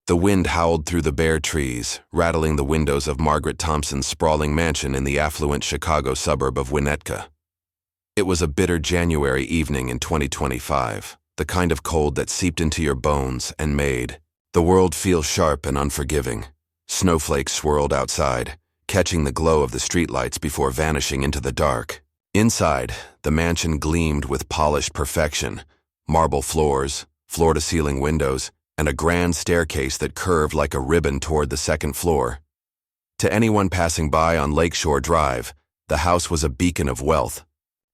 The wind howled through the bare trees, rattling the windows of Margaret Thompson's sprawling mansion in the affluent Chicago suburb of Winnetka. It was a bitter January evening in 2025, the kind of cold that seeped into your bones and made the world feel sharp and unforgiving. Snowflakes swirled outside, catching the glow of the streetlights before vanishing into the dark. Inside, the mansion gleamed with polished perfection, marble floors, floor-to-ceiling windows, and a grand staircase that curved like a ribbon toward the second floor. To anyone passing by on Lakeshore Drive, the house was a beacon of wealth,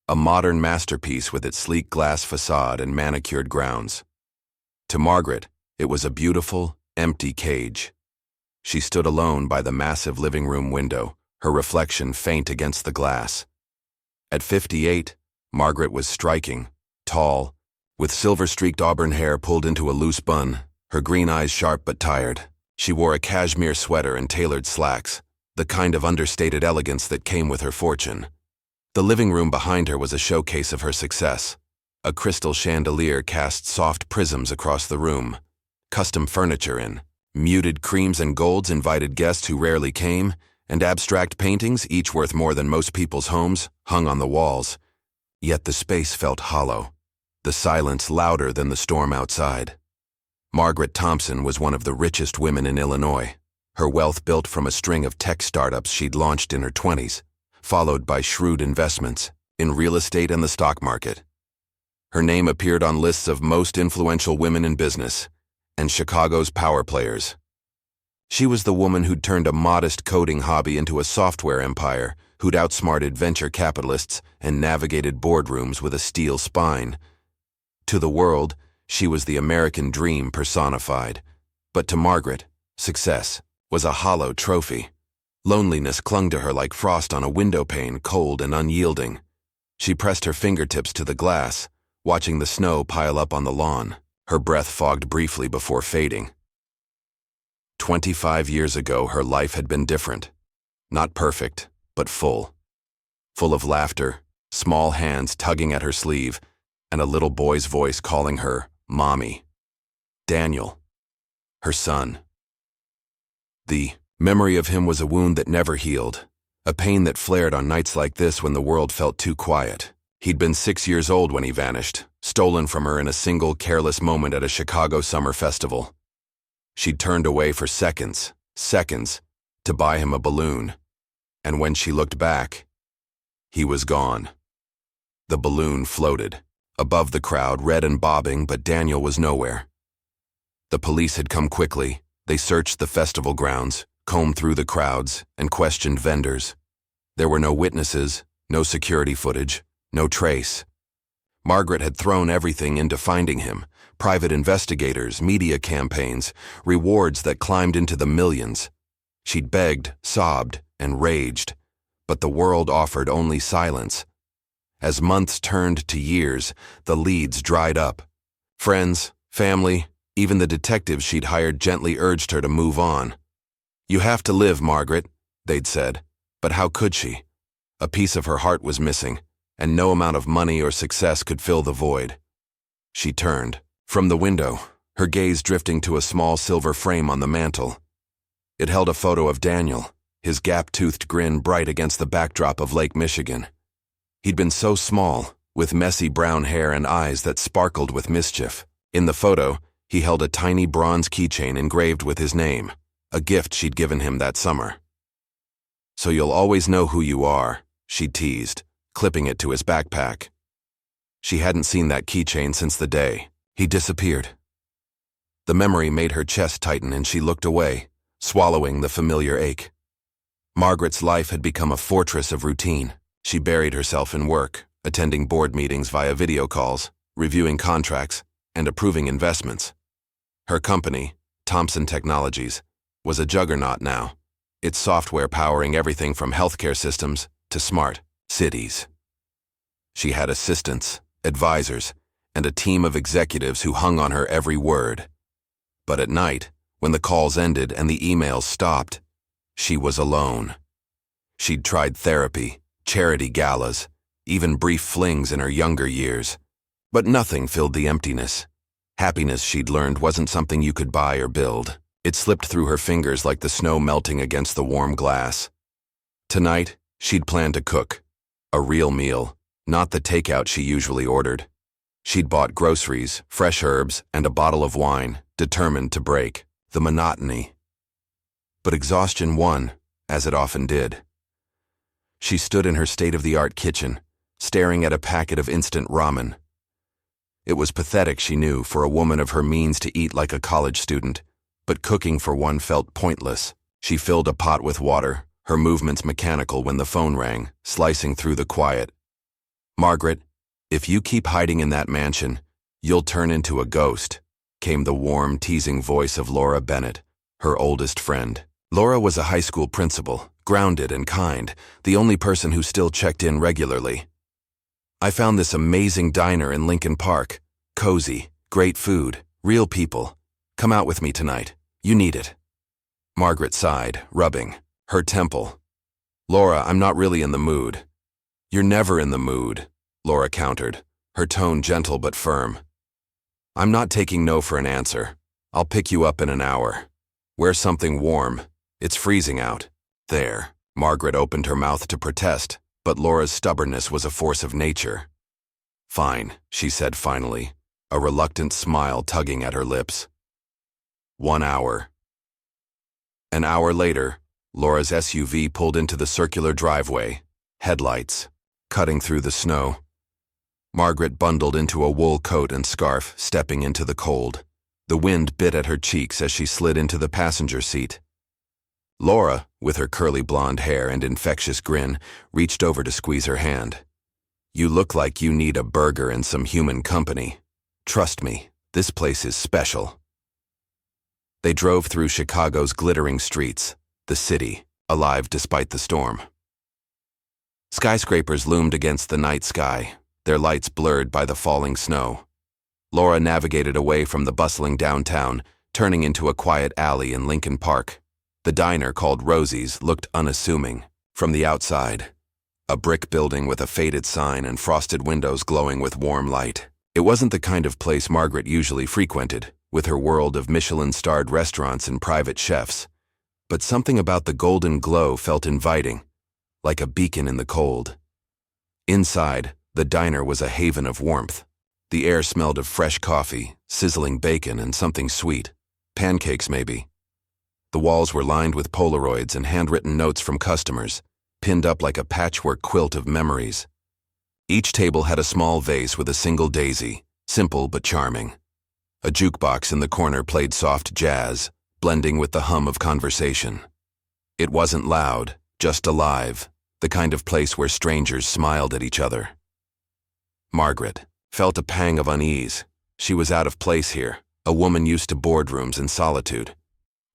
a modern masterpiece with its sleek glass facade and manicured grounds. To Margaret, it was a beautiful, empty cage. She stood alone by the massive living room window, her reflection faint against the glass. At 58, Margaret was striking, tall, with silver-streaked auburn hair pulled into a loose bun, her green eyes sharp but tired. She wore a cashmere sweater and tailored slacks, the kind of understated elegance that came with her fortune. The living room behind her was a showcase of her success. A crystal chandelier cast soft prisms across the room. Custom furniture in muted creams and golds invited guests who rarely came, and abstract paintings, each worth more than most people's homes, hung on the walls. Yet the space felt hollow, the silence louder than the storm outside. Margaret Thompson was one of the richest women in Illinois, her wealth built from a string of tech startups she'd launched in her 20s, followed by shrewd investments in real estate and the stock market. Her name appeared on lists of most influential women in business and Chicago's power players. She was the woman who'd turned a modest coding hobby into a software empire, who'd outsmarted venture capitalists and navigated boardrooms with a steel spine. To the world, she was the American dream personified. But to Margaret, success was a hollow trophy. Loneliness clung to her like frost on a windowpane, cold and unyielding. She pressed her fingertips to the glass, watching the snow pile up on the lawn, her breath fogged briefly before fading. 25 years ago, her life had been different. Not perfect, but full. Full of laughter, small hands tugging at her sleeve, and a little boy's voice calling her Mommy. Daniel, her son. The memory of him was a wound that never healed, a pain that flared on nights like this when the world felt too quiet. He'd been 6 years old when he vanished, stolen from her in a single careless moment at a Chicago summer festival. She'd turned away for seconds, to buy him a balloon. And when she looked back, he was gone. The balloon floated, above the crowd, red and bobbing, but Daniel was nowhere. The police had come quickly. They searched the festival grounds, combed through the crowds, and questioned vendors. There were no witnesses, no security footage, no trace. Margaret had thrown everything into finding him: private investigators, media campaigns, rewards that climbed into the millions. She'd begged, sobbed, and raged, but the world offered only silence. As months turned to years, the leads dried up. Friends, family, even the detectives she'd hired gently urged her to move on. "You have to live, Margaret," they'd said, but how could she? A piece of her heart was missing, and no amount of money or success could fill the void. She turned from the window, her gaze drifting to a small silver frame on the mantel. It held a photo of Daniel, his gap-toothed grin bright against the backdrop of Lake Michigan. He'd been so small, with messy brown hair and eyes that sparkled with mischief. In the photo, he held a tiny bronze keychain engraved with his name, a gift she'd given him that summer. "So you'll always know who you are," she teased, clipping it to his backpack. She hadn't seen that keychain since the day he disappeared. The memory made her chest tighten and she looked away, swallowing the familiar ache. Margaret's life had become a fortress of routine. She buried herself in work, attending board meetings via video calls, reviewing contracts, and approving investments. Her company, Thompson Technologies, was a juggernaut now, its software powering everything from healthcare systems to smart cities. She had assistants, advisors, and a team of executives who hung on her every word. But at night, when the calls ended and the emails stopped, she was alone. She'd tried therapy, charity galas, even brief flings in her younger years, but nothing filled the emptiness. Happiness, she'd learned, wasn't something you could buy or build. It slipped through her fingers like the snow melting against the warm glass. Tonight, she'd planned to cook. A real meal, not the takeout she usually ordered. She'd bought groceries, fresh herbs, and a bottle of wine, determined to break the monotony. But exhaustion won, as it often did. She stood in her state-of-the-art kitchen, staring at a packet of instant ramen. It was pathetic, she knew, for a woman of her means to eat like a college student, but cooking for one felt pointless. She filled a pot with water, her movements mechanical when the phone rang, slicing through the quiet. "Margaret, if you keep hiding in that mansion, you'll turn into a ghost," came the warm, teasing voice of Laura Bennett, her oldest friend. Laura was a high school principal, grounded and kind, the only person who still checked in regularly. "I found this amazing diner in Lincoln Park. Cozy, great food, real people. Come out with me tonight. You need it." Margaret sighed, rubbing her temple. "Laura, I'm not really in the mood." "You're never in the mood," Laura countered, her tone gentle but firm. "I'm not taking no for an answer. I'll pick you up in an hour. Wear something warm. It's freezing out." "There." Margaret opened her mouth to protest, but Laura's stubbornness was a force of nature. "Fine," she said finally, a reluctant smile tugging at her lips. 1 hour. An hour later, Laura's SUV pulled into the circular driveway, headlights cutting through the snow. Margaret bundled into a wool coat and scarf, stepping into the cold. The wind bit at her cheeks as she slid into the passenger seat. Laura, with her curly blonde hair and infectious grin, reached over to squeeze her hand. "You look like you need a burger and some human company. Trust me, this place is special." They drove through Chicago's glittering streets, the city, alive despite the storm. Skyscrapers loomed against the night sky, their lights blurred by the falling snow. Laura navigated away from the bustling downtown, turning into a quiet alley in Lincoln Park. The diner, called Rosie's, looked unassuming from the outside. A brick building with a faded sign and frosted windows glowing with warm light. It wasn't the kind of place Margaret usually frequented, with her world of Michelin-starred restaurants and private chefs. But something about the golden glow felt inviting, like a beacon in the cold. Inside, the diner was a haven of warmth. The air smelled of fresh coffee, sizzling bacon, and something sweet. Pancakes, maybe. The walls were lined with Polaroids and handwritten notes from customers, pinned up like a patchwork quilt of memories. Each table had a small vase with a single daisy, simple but charming. A jukebox in the corner played soft jazz, blending with the hum of conversation. It wasn't loud, just alive, the kind of place where strangers smiled at each other. Margaret felt a pang of unease. She was out of place here, a woman used to boardrooms and solitude.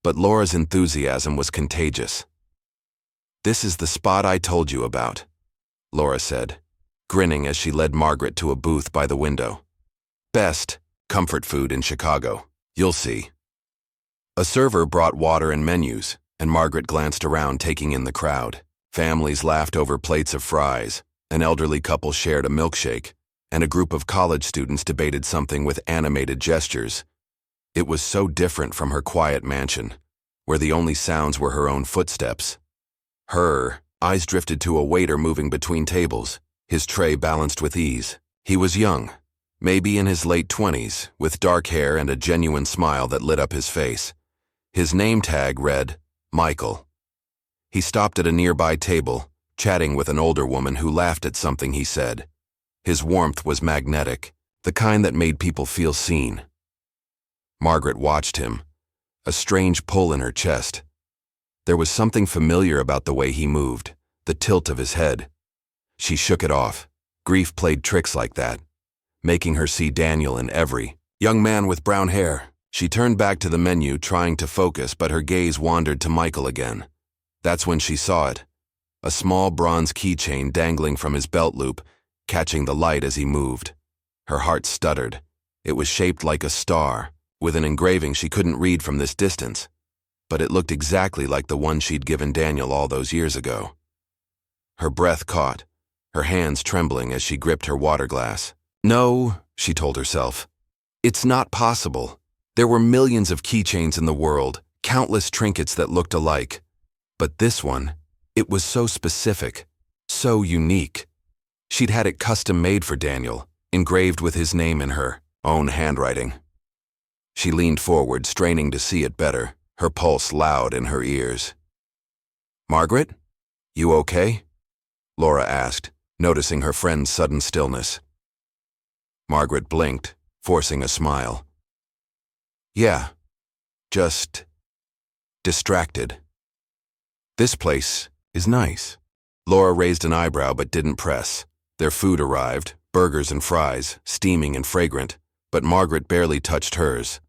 But Laura's enthusiasm was contagious. "This is the spot I told you about," Laura said, grinning as she led Margaret to a booth by the window. "Best comfort food in Chicago. You'll see." A server brought water and menus, and Margaret glanced around, taking in the crowd. Families laughed over plates of fries, an elderly couple shared a milkshake, and a group of college students debated something with animated gestures. It was so different from her quiet mansion, where the only sounds were her own footsteps. Her eyes drifted to a waiter moving between tables, his tray balanced with ease. He was young, maybe in his late 20s, with dark hair and a genuine smile that lit up his face. His name tag read, Michael. He stopped at a nearby table, chatting with an older woman who laughed at something he said. His warmth was magnetic, the kind that made people feel seen. Margaret watched him, a strange pull in her chest. There was something familiar about the way he moved, the tilt of his head. She shook it off. Grief played tricks like that, making her see Daniel in every young man with brown hair. She turned back to the menu, trying to focus, but her gaze wandered to Michael again. That's when she saw it, a small bronze keychain dangling from his belt loop, catching the light as he moved. Her heart stuttered. It was shaped like a star, with an engraving she couldn't read from this distance, but it looked exactly like the one she'd given Daniel all those years ago. Her breath caught, her hands trembling as she gripped her water glass. No, she told herself. It's not possible. There were millions of keychains in the world, Countless trinkets that looked alike. But this one, it was so specific, so unique. She'd had it custom made for Daniel, engraved with his name in her own handwriting. She leaned forward, straining to see it better, her pulse loud in her ears. "Margaret, you okay?" Laura asked, noticing her friend's sudden stillness. Margaret blinked, forcing a smile. "Yeah, just distracted. This place is nice." Laura raised an eyebrow but didn't press. Their food arrived, burgers and fries, steaming and fragrant, but Margaret barely touched hers.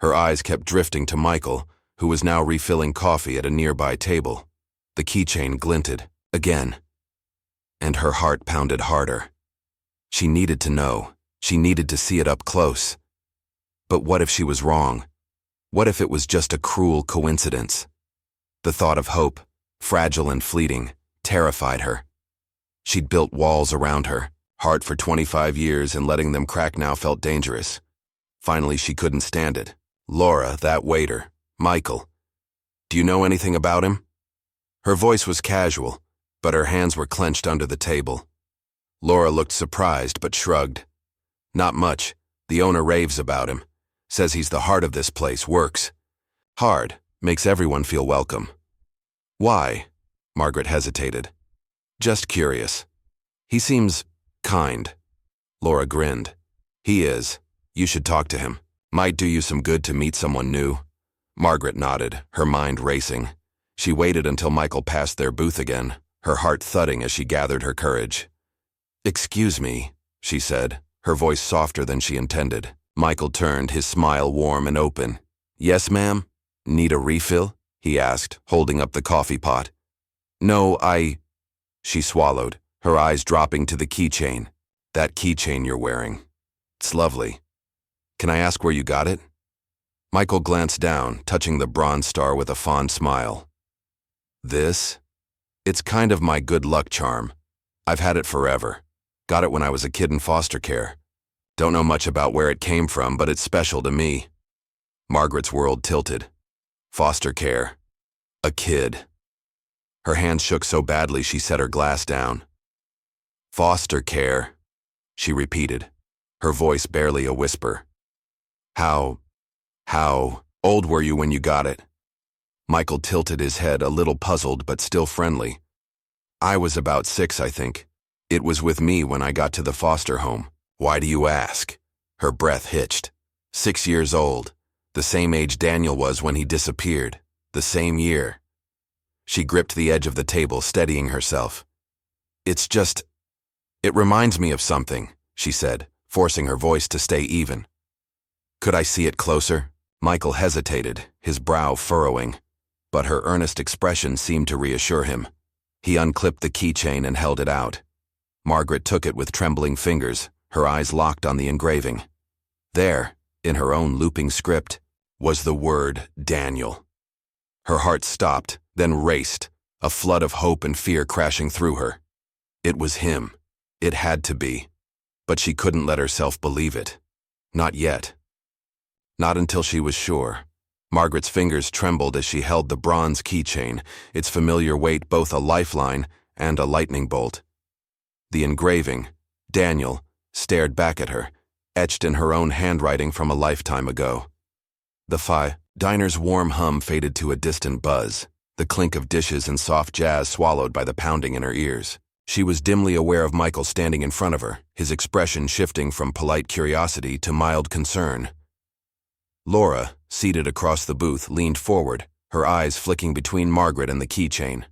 Her eyes kept drifting to Michael, who was now refilling coffee at a nearby table. The keychain glinted, again. And her heart pounded harder. She needed to know. She needed to see it up close. But what if she was wrong? What if it was just a cruel coincidence? The thought of hope, fragile and fleeting, terrified her. She'd built walls around her, heart for 25 years, and letting them crack now felt dangerous. Finally, she couldn't stand it. "Laura, that waiter, Michael. Do you know anything about him?" Her voice was casual, but her hands were clenched under the table. Laura looked surprised but shrugged. "Not much. The owner raves about him. Says he's the heart of this place, works hard, makes everyone feel welcome." "Why?" Margaret hesitated. "Just curious. He seems kind." Laura grinned. "He is. You should talk to him. Might do you some good to meet someone new." Margaret nodded, her mind racing. She waited until Michael passed their booth again, her heart thudding as she gathered her courage. "Excuse me," she said, her voice softer than she intended. Michael turned, his smile warm and open. "Yes, ma'am? Need a refill?" he asked, holding up the coffee pot. "No, She swallowed, her eyes dropping to the keychain. "That keychain you're wearing. It's lovely. Can I ask where you got it?" Michael glanced down, touching the bronze star with a fond smile. "This? It's kind of my good luck charm. I've had it forever. Got it when I was a kid in foster care. Don't know much about where it came from, but it's special to me." Margaret's world tilted. Foster care. A kid. Her hands shook so badly she set her glass down. "Foster care," she repeated, her voice barely a whisper. How old were you when you got it?" Michael tilted his head, a little puzzled but still friendly. "I was about 6, I think. It was with me when I got to the foster home." "Why do you ask?" Her breath hitched. 6 years old, the same age Daniel was when he disappeared, the same year. She gripped the edge of the table, steadying herself. It reminds me of something," she said, forcing her voice to stay even. "Could I see it closer?" Michael hesitated, his brow furrowing, but her earnest expression seemed to reassure him. He unclipped the keychain and held it out. Margaret took it with trembling fingers, her eyes locked on the engraving. There, in her own looping script, was the word Daniel. Her heart stopped, then raced, a flood of hope and fear crashing through her. It was him. It had to be. But she couldn't let herself believe it. Not yet. Not until she was sure. Margaret's fingers trembled as she held the bronze keychain, its familiar weight both a lifeline and a lightning bolt. The engraving, Daniel, stared back at her, etched in her own handwriting from a lifetime ago. The diner's warm hum faded to a distant buzz, the clink of dishes and soft jazz swallowed by the pounding in her ears. She was dimly aware of Michael standing in front of her, his expression shifting from polite curiosity to mild concern. Laura, seated across the booth, leaned forward, her eyes flicking between Margaret and the keychain.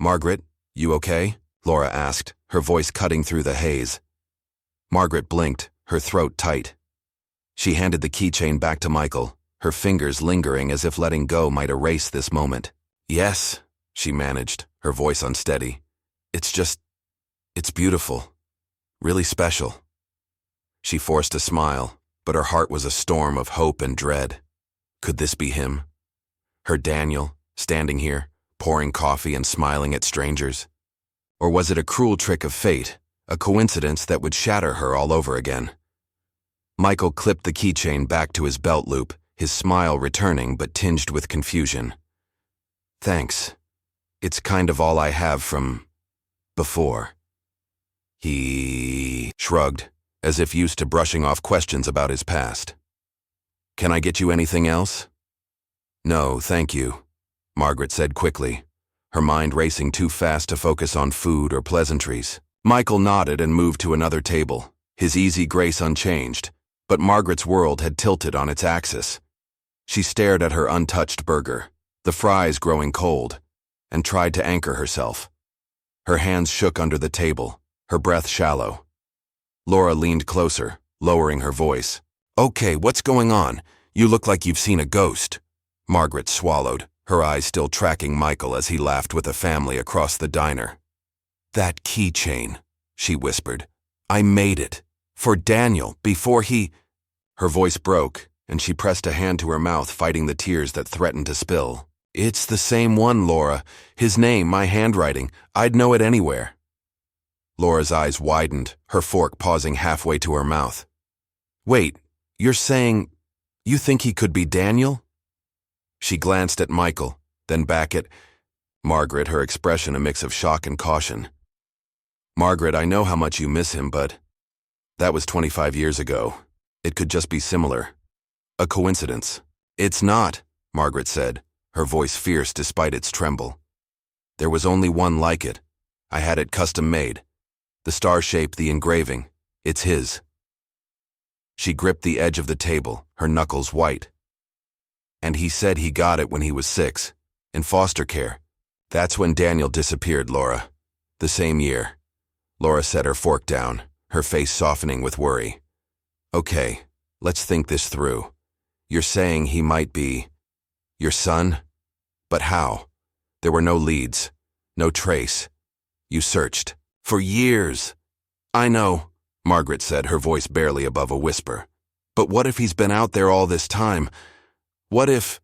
"Margaret, you okay?" Laura asked, her voice cutting through the haze. Margaret blinked, her throat tight. She handed the keychain back to Michael, her fingers lingering as if letting go might erase this moment. "Yes," she managed, her voice unsteady. It's beautiful. Really special." She forced a smile, but her heart was a storm of hope and dread. Could this be him? Her Daniel, standing here, pouring coffee and smiling at strangers? Or was it a cruel trick of fate, a coincidence that would shatter her all over again? Michael clipped the keychain back to his belt loop, his smile returning but tinged with confusion. Thanks. It's kind of all I have from before. He shrugged, as if used to brushing off questions about his past. Can I get you anything else? No, thank you, Margaret said quickly, her mind racing too fast to focus on food or pleasantries. Michael nodded and moved to another table, his easy grace unchanged, but Margaret's world had tilted on its axis. She stared at her untouched burger, the fries growing cold, and tried to anchor herself. Her hands shook under the table, her breath shallow. Laura leaned closer, lowering her voice. Okay, what's going on? You look like you've seen a ghost. Margaret swallowed, her eyes still tracking Michael as he laughed with a family across the diner. That keychain, she whispered. I made it. For Daniel, before he... Her voice broke, and she pressed a hand to her mouth, fighting the tears that threatened to spill. It's the same one, Laura. His name, my handwriting. I'd know it anywhere. Laura's eyes widened, her fork pausing halfway to her mouth. Wait, you're saying you think he could be Daniel? She glanced at Michael, then back at Margaret, her expression a mix of shock and caution. Margaret, I know how much you miss him, but that was 25 years ago. It could just be similar. A coincidence. It's not, Margaret said, her voice fierce despite its tremble. There was only one like it. I had it custom made. The star shape, the engraving. It's his. She gripped the edge of the table, her knuckles white. And he said he got it when he was 6, in foster care. That's when Daniel disappeared, Laura. The same year. Laura set her fork down, her face softening with worry. Okay, let's think this through. You're saying he might be your son? But how? There were no leads, no trace. You searched. For years. I know, Margaret said, her voice barely above a whisper. But what if he's been out there all this time? What if...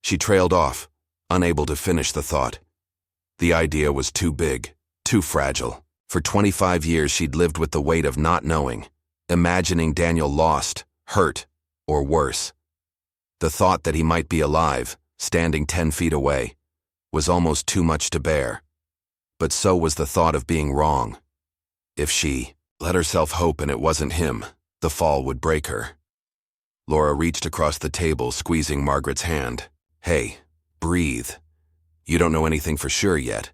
She trailed off, unable to finish the thought. The idea was too big, too fragile. For 25 years she'd lived with the weight of not knowing, imagining Daniel lost, hurt, or worse. The thought that he might be alive, standing 10 feet away, was almost too much to bear. But so was the thought of being wrong. If she let herself hope and it wasn't him, the fall would break her. Laura reached across the table, squeezing Margaret's hand. Hey, breathe. You don't know anything for sure yet.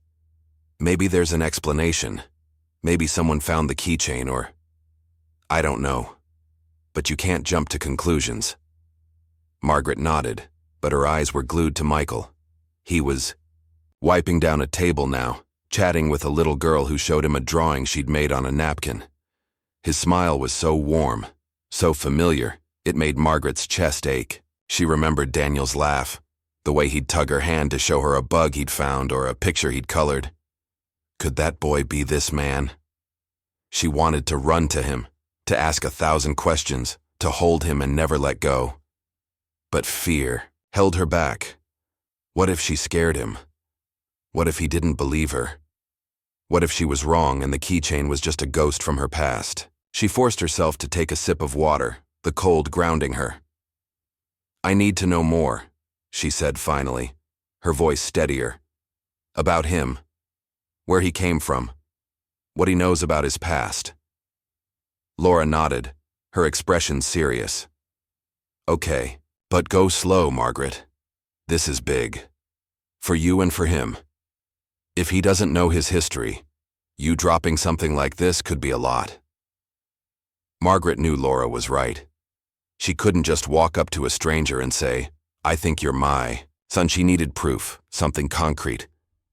Maybe there's an explanation. Maybe someone found the keychain or... I don't know. But you can't jump to conclusions. Margaret nodded, but her eyes were glued to Michael. He was wiping down a table now, chatting with a little girl who showed him a drawing she'd made on a napkin. His smile was so warm, so familiar, it made Margaret's chest ache. She remembered Daniel's laugh, the way he'd tug her hand to show her a bug he'd found or a picture he'd colored. Could that boy be this man? She wanted to run to him, to ask 1,000 questions, to hold him and never let go. But fear held her back. What if she scared him? What if he didn't believe her? What if she was wrong and the keychain was just a ghost from her past? She forced herself to take a sip of water, the cold grounding her. I need to know more, she said finally, her voice steadier. About him. Where he came from. What he knows about his past. Laura nodded, her expression serious. Okay, but go slow, Margaret. This is big. For you and for him. If he doesn't know his history, you dropping something like this could be a lot. Margaret knew Laura was right. She couldn't just walk up to a stranger and say, I think you're my son. She needed proof, something concrete,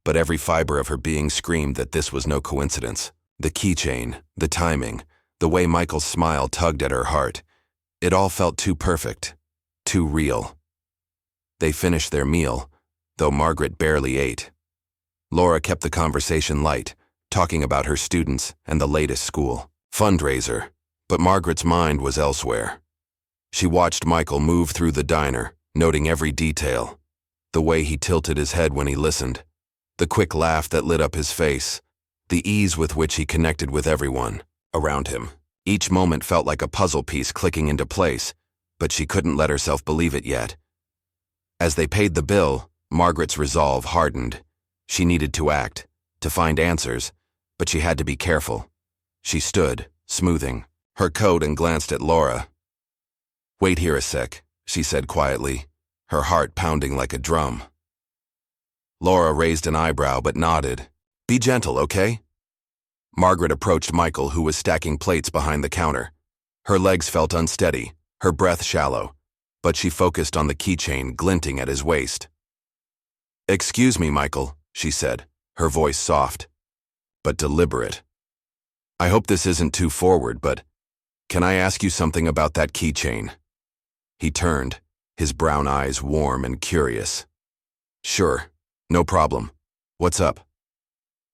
but every fiber of her being screamed that this was no coincidence. The keychain, the timing, the way Michael's smile tugged at her heart, it all felt too perfect, too real. They finished their meal, though Margaret barely ate. Laura kept the conversation light, talking about her students and the latest school fundraiser, but Margaret's mind was elsewhere. She watched Michael move through the diner, noting every detail, the way he tilted his head when he listened, the quick laugh that lit up his face, the ease with which he connected with everyone around him. Each moment felt like a puzzle piece clicking into place, but she couldn't let herself believe it yet. As they paid the bill, Margaret's resolve hardened. She needed to act, to find answers, but she had to be careful. She stood, smoothing her coat, and glanced at Laura. "Wait here a sec," she said quietly, her heart pounding like a drum. Laura raised an eyebrow but nodded. "Be gentle, okay?" Margaret approached Michael, who was stacking plates behind the counter. Her legs felt unsteady, her breath shallow, but she focused on the keychain glinting at his waist. "Excuse me, Michael," she said, her voice soft, but deliberate. "I hope this isn't too forward, but can I ask you something about that keychain?" He turned, his brown eyes warm and curious. "Sure, no problem. What's up?"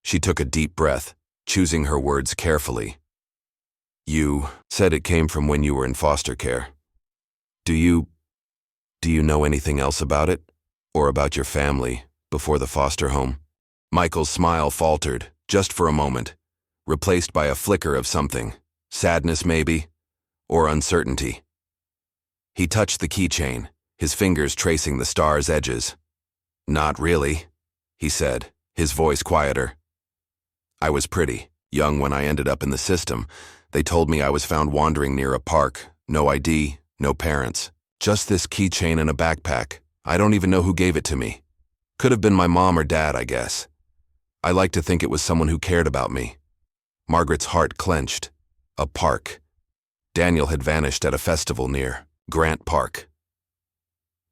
She took a deep breath, choosing her words carefully. "You said it came from when you were in foster care. Do you know anything else about it? Or about your family before the foster home?" Michael's smile faltered, just for a moment, replaced by a flicker of something, sadness maybe, or uncertainty. He touched the keychain, his fingers tracing the star's edges. "Not really," he said, his voice quieter. "I was pretty young when I ended up in the system. They told me I was found wandering near a park, no ID, no parents. Just this keychain in a backpack. I don't even know who gave it to me. Could have been my mom or dad, I guess. I like to think it was someone who cared about me." Margaret's heart clenched. A park. Daniel had vanished at a festival near Grant Park.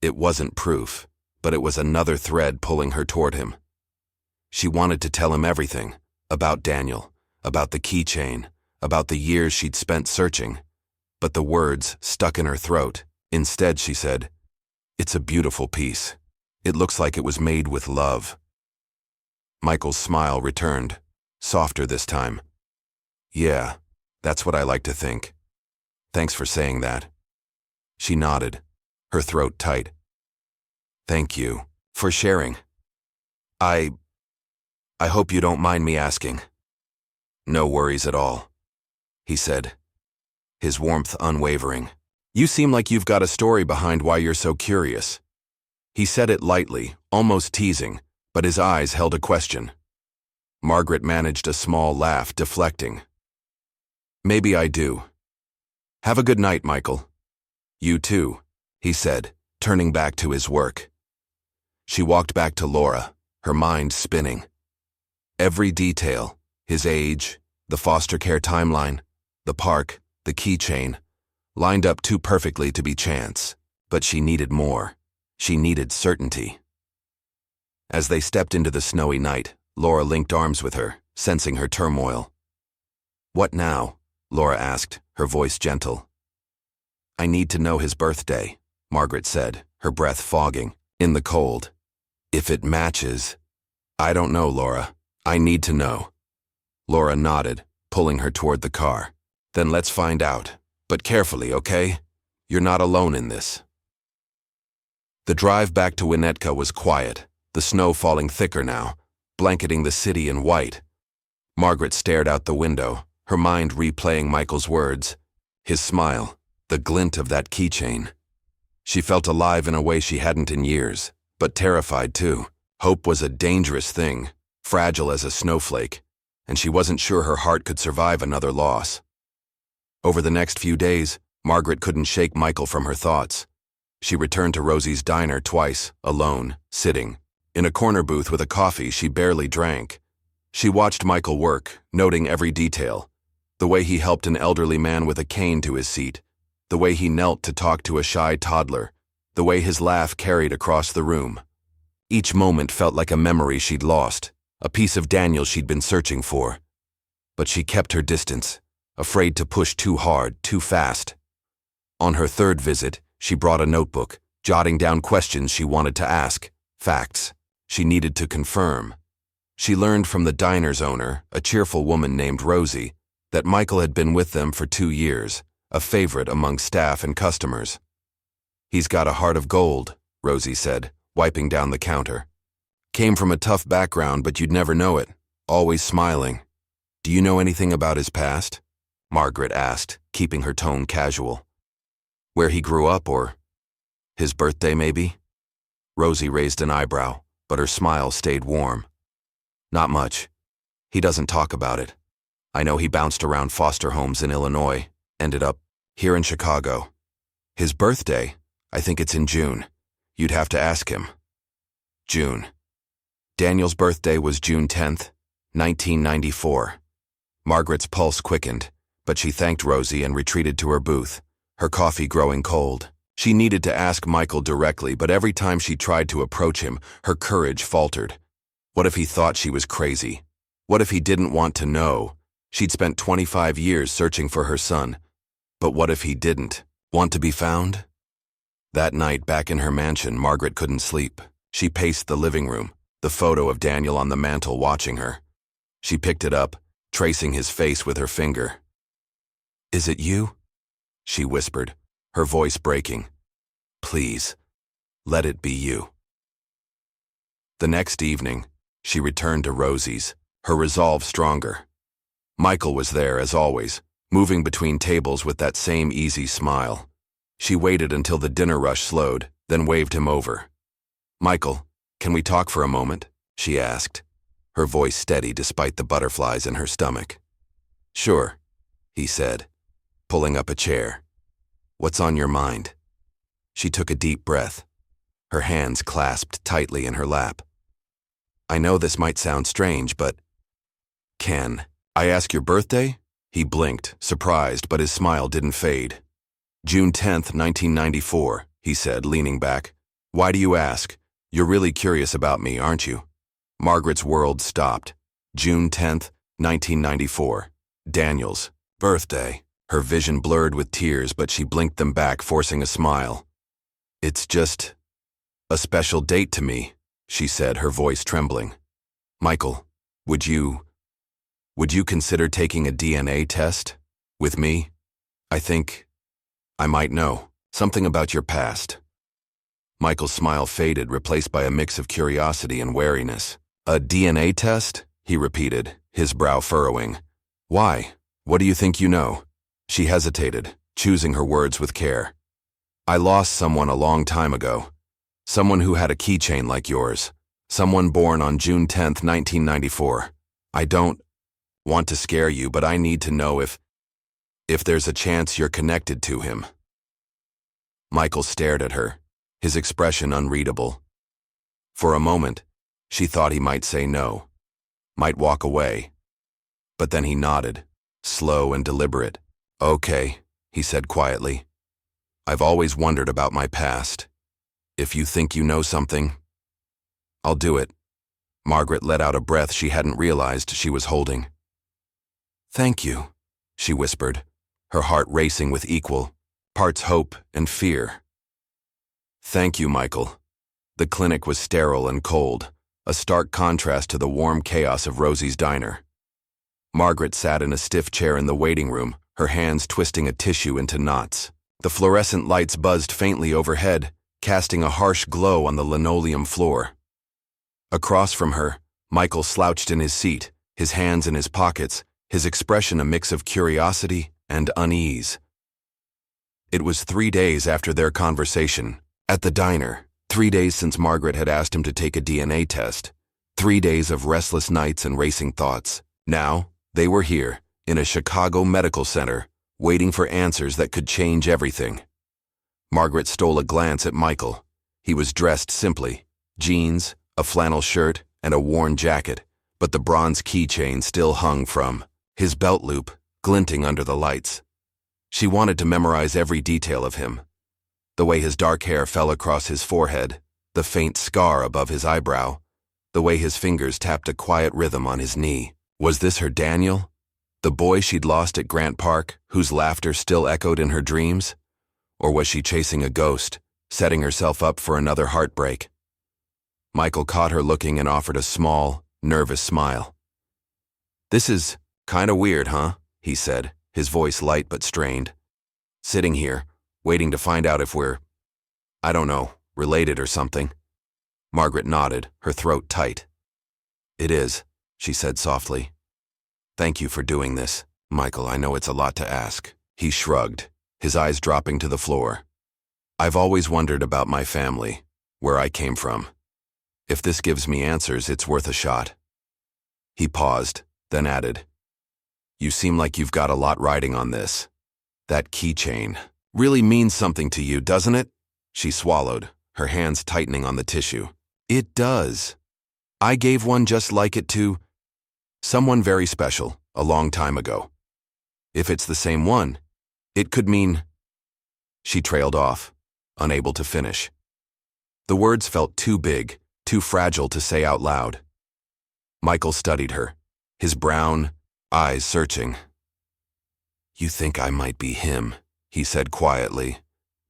It wasn't proof, but it was another thread pulling her toward him. She wanted to tell him everything, about Daniel, about the keychain, about the years she'd spent searching, but the words stuck in her throat. Instead, she said, "It's a beautiful piece. It looks like it was made with love." Michael's smile returned, softer this time. "Yeah, that's what I like to think. Thanks for saying that." She nodded, her throat tight. "Thank you for sharing. I hope you don't mind me asking." "No worries at all," he said, his warmth unwavering. "You seem like you've got a story behind why you're so curious." He said it lightly, almost teasing, but his eyes held a question. Margaret managed a small laugh, deflecting. "Maybe I do. Have a good night, Michael." "You too," he said, turning back to his work. She walked back to Laura, her mind spinning. Every detail, his age, the foster care timeline, the park, the keychain, lined up too perfectly to be chance. But she needed more. She needed certainty. As they stepped into the snowy night, Laura linked arms with her, sensing her turmoil. "What now?" Laura asked, her voice gentle. "I need to know his birthday," Margaret said, her breath fogging, in the cold. "If it matches—" "I don't know, Laura. I need to know." Laura nodded, pulling her toward the car. "Then let's find out. But carefully, okay? You're not alone in this." The drive back to Winnetka was quiet, the snow falling thicker now, blanketing the city in white. Margaret stared out the window, her mind replaying Michael's words, his smile, the glint of that keychain. She felt alive in a way she hadn't in years, but terrified too. Hope was a dangerous thing, fragile as a snowflake, and she wasn't sure her heart could survive another loss. Over the next few days, Margaret couldn't shake Michael from her thoughts. She returned to Rosie's diner twice, alone, sitting, in a corner booth with a coffee she barely drank. She watched Michael work, noting every detail. The way he helped an elderly man with a cane to his seat, the way he knelt to talk to a shy toddler, the way his laugh carried across the room. Each moment felt like a memory she'd lost, a piece of Daniel she'd been searching for. But she kept her distance, afraid to push too hard, too fast. On her third visit, she brought a notebook, jotting down questions she wanted to ask, facts she needed to confirm. She learned from the diner's owner, a cheerful woman named Rosie, that Michael had been with them for 2 years, a favorite among staff and customers. "He's got a heart of gold," Rosie said, wiping down the counter. "Came from a tough background, but you'd never know it, always smiling." "Do you know anything about his past?" Margaret asked, keeping her tone casual. Where he grew up, or his birthday maybe? Rosie raised an eyebrow, but her smile stayed warm. Not much. He doesn't talk about it. I know he bounced around foster homes in Illinois, ended up here in Chicago. His birthday, I think it's in June. You'd have to ask him. June. Daniel's birthday was June 10th, 1994. Margaret's pulse quickened, but she thanked Rosie and retreated to her booth, her coffee growing cold. She needed to ask Michael directly, but every time she tried to approach him, her courage faltered. What if he thought she was crazy? What if he didn't want to know? She'd spent 25 years searching for her son. But what if he didn't want to be found? That night, back in her mansion, Margaret couldn't sleep. She paced the living room, the photo of Daniel on the mantel watching her. She picked it up, tracing his face with her finger. "Is it you?" she whispered, her voice breaking. "Please, let it be you." The next evening, she returned to Rosie's, her resolve stronger. Michael was there, as always, moving between tables with that same easy smile. She waited until the dinner rush slowed, then waved him over. "Michael, can we talk for a moment?" she asked, her voice steady despite the butterflies in her stomach. "Sure," he said, pulling up a chair. "What's on your mind?" She took a deep breath, her hands clasped tightly in her lap. "I know this might sound strange, but can I ask your birthday?" He blinked, surprised, but his smile didn't fade. "June 10th, 1994, he said, leaning back. "Why do you ask? You're really curious about me, aren't you?" Margaret's world stopped. June 10th, 1994. Daniel's birthday. Her vision blurred with tears, but she blinked them back, forcing a smile. "It's just a special date to me," she said, her voice trembling. "Michael, would you consider taking a DNA test with me? I think I might know something about your past." Michael's smile faded, replaced by a mix of curiosity and wariness. "A DNA test?" he repeated, his brow furrowing. "Why? What do you think you know?" She hesitated, choosing her words with care. "I lost someone a long time ago. Someone who had a keychain like yours. Someone born on June 10th, 1994. I don't want to scare you, but I need to know if there's a chance you're connected to him." Michael stared at her, his expression unreadable. For a moment, she thought he might say no, might walk away. But then he nodded, slow and deliberate. "Okay," he said quietly. "I've always wondered about my past. If you think you know something, I'll do it." Margaret let out a breath she hadn't realized she was holding. "Thank you," she whispered, her heart racing with equal parts hope and fear. "Thank you, Michael." The clinic was sterile and cold, a stark contrast to the warm chaos of Rosie's diner. Margaret sat in a stiff chair in the waiting room, her hands twisting a tissue into knots. The fluorescent lights buzzed faintly overhead, casting a harsh glow on the linoleum floor. Across from her, Michael slouched in his seat, his hands in his pockets, his expression a mix of curiosity and unease. It was 3 days after their conversation, at the diner, 3 days since Margaret had asked him to take a DNA test, 3 days of restless nights and racing thoughts. Now, they were here, in a Chicago medical center, waiting for answers that could change everything. Margaret stole a glance at Michael. He was dressed simply, jeans, a flannel shirt, and a worn jacket, but the bronze keychain still hung from his belt loop, glinting under the lights. She wanted to memorize every detail of him. The way his dark hair fell across his forehead, the faint scar above his eyebrow, the way his fingers tapped a quiet rhythm on his knee. Was this her Daniel? The boy she'd lost at Grant Park, whose laughter still echoed in her dreams? Or was she chasing a ghost, setting herself up for another heartbreak? Michael caught her looking and offered a small, nervous smile. "This is kinda weird, huh?" he said, his voice light but strained. "Sitting here, waiting to find out if we're, I don't know, related or something." Margaret nodded, her throat tight. "It is," she said softly. "Thank you for doing this, Michael. I know it's a lot to ask." He shrugged. his eyes dropping to the floor. I've always wondered about my family, where I came from. If this gives me answers, it's worth a shot. He paused, then added, You seem like you've got a lot riding on this. That keychain really means something to you, doesn't it? She swallowed, her hands tightening on the tissue. It does. I gave one just like it to someone very special a long time ago. If it's the same one, it could mean... She trailed off, unable to finish. The words felt too big, too fragile to say out loud. Michael studied her, his brown eyes searching. You think I might be him, he said quietly.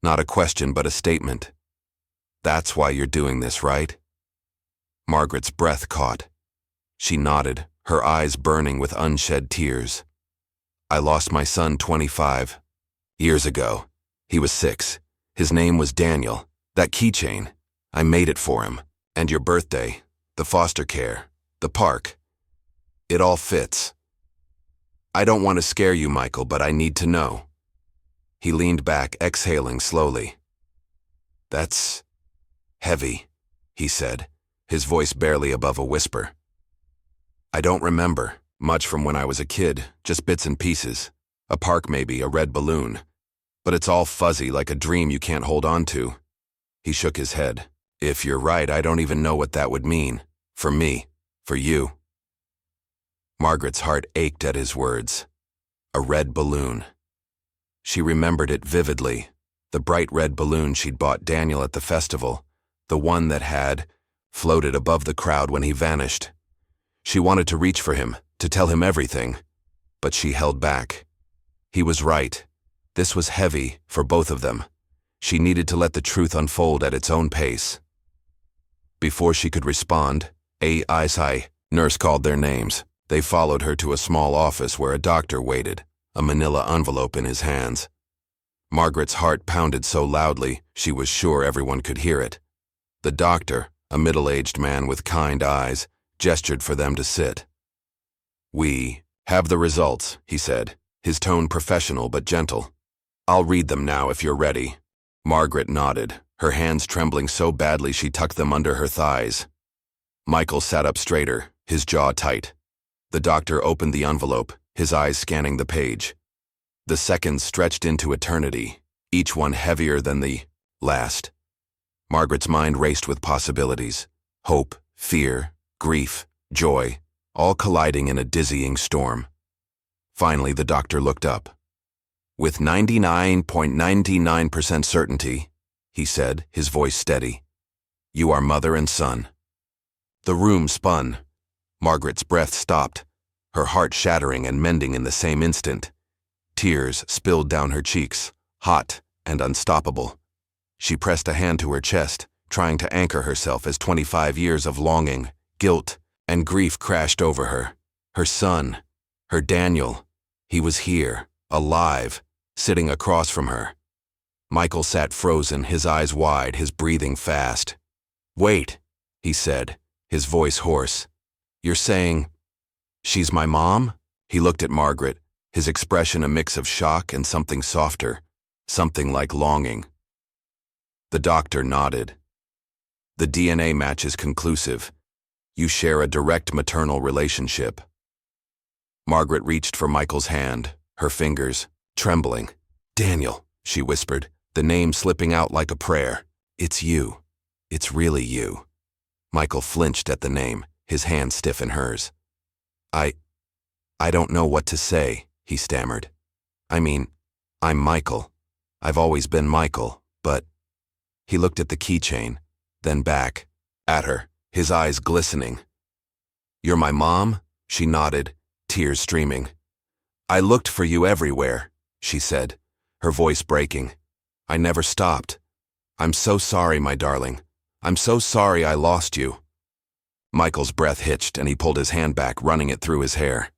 Not a question, but a statement. That's why you're doing this, right? Margaret's breath caught. She nodded, her eyes burning with unshed tears. I lost my son 25 years ago. He was 6. His name was Daniel. That keychain, I made it for him. And your birthday, the foster care, the park. It all fits. I don't want to scare you, Michael, but I need to know. He leaned back, exhaling slowly. That's heavy, he said, his voice barely above a whisper. I don't remember much from when I was a kid, just bits and pieces. A park maybe, a red balloon. But it's all fuzzy, like a dream you can't hold on to. He shook his head. If you're right, I don't even know what that would mean. For me. For you. Margaret's heart ached at his words. A red balloon. She remembered it vividly. The bright red balloon she'd bought Daniel at the festival. The one that had floated above the crowd when he vanished. She wanted to reach for him, to tell him everything. But she held back. He was right. This was heavy for both of them. She needed to let the truth unfold at its own pace. Before she could respond, a nurse called their names. They followed her to a small office where a doctor waited, a manila envelope in his hands. Margaret's heart pounded so loudly she was sure everyone could hear it. The doctor, a middle-aged man with kind eyes, gestured for them to sit. We have the results, he said, his tone professional but gentle. I'll read them now if you're ready. Margaret nodded, her hands trembling so badly she tucked them under her thighs. Michael sat up straighter, his jaw tight. The doctor opened the envelope, his eyes scanning the page. The seconds stretched into eternity, each one heavier than the last. Margaret's mind raced with possibilities. Hope, fear, grief, joy, all colliding in a dizzying storm. Finally, the doctor looked up. With 99.99% certainty, he said, his voice steady, you are mother and son. The room spun. Margaret's breath stopped, her heart shattering and mending in the same instant. Tears spilled down her cheeks, hot and unstoppable. She pressed a hand to her chest, trying to anchor herself as 25 years of longing, guilt, and grief crashed over her. Her son, her Daniel, he was here, alive, sitting across from her. Michael sat frozen, his eyes wide, his breathing fast. Wait, he said, his voice hoarse. You're saying, she's my mom? He looked at Margaret, his expression a mix of shock and something softer, something like longing. The doctor nodded. The DNA match is conclusive. You share a direct maternal relationship. Margaret reached for Michael's hand, her fingers trembling. Daniel, she whispered, the name slipping out like a prayer. It's you. It's really you. Michael flinched at the name, his hand stiff in hers. I don't know what to say, he stammered. I mean, I'm Michael. I've always been Michael, but... He looked at the keychain, then back, at her, his eyes glistening. You're my mom? She nodded, tears streaming. I looked for you everywhere, she said, her voice breaking. I never stopped. I'm so sorry, my darling. I'm so sorry I lost you. Michael's breath hitched and he pulled his hand back, running it through his hair.